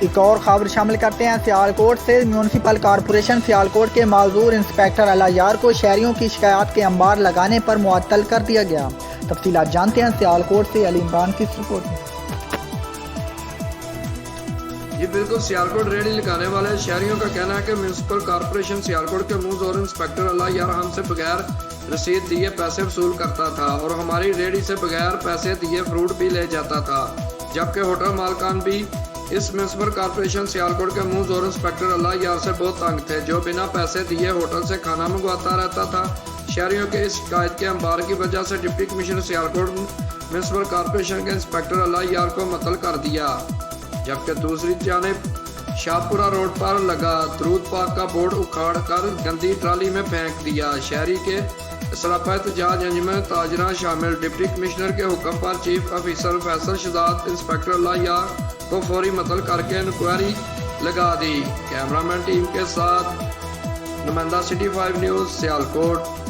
एक और खबर शामिल करते हैं सियालकोट से। म्यूनसिपल कॉरपोरेशन सियालकोट के माजूर इंस्पेक्टर अलायार को शहरियों की शिकायत के अंबार लगाने पर मुअत्तल कर दिया गया। तफसीलात जानते हैं सियालकोट से अली इमरान की रिपोर्ट में। ये बिल्कुल सियालकोट रेडी लगाने वाले शहरियों का कहना है कि म्यूनसिपल कॉरपोरेशन सियालकोट के मुंहजोर इंस्पेक्टर अलायार हमसे बगैर रसीद दिए पैसे वसूल करता था और हमारी रेडी से बगैर पैसे दिए फ्रूट भी ले जाता था, जबकि होटल मालकान भी इस म्यूनसिपल कॉरपोरेशन सियालकोट के मुंहजोर इंस्पेक्टर अलायार से बहुत तंग थे, जो बिना पैसे दिए होटल से खाना मंगवाता रहता था। शहरियों के इस शिकायत के अंबार की वजह से deputy commissioner Sialkot municipal corporation के इंस्पेक्टर अलायार को मुअत्तल कर दिया, जबकि दूसरी जानिब शाहपुरा रोड पर लगा दरूद पाक का बोर्ड उखाड़ कर गंदी ट्राली में फेंक दिया। शहरी के सरापा एहतजाज अंजुमन ताजरा शामिल। डिप्टी कमिश्नर के हुक्म पर chief officer Faisal Shahzad inspector Allahyar को फौरी मुअत्तल करके इंक्वायरी लगा दी। कैमरामैन टीम के साथ नुमाइंदा सिटी 5 न्यूज़ सियालकोट।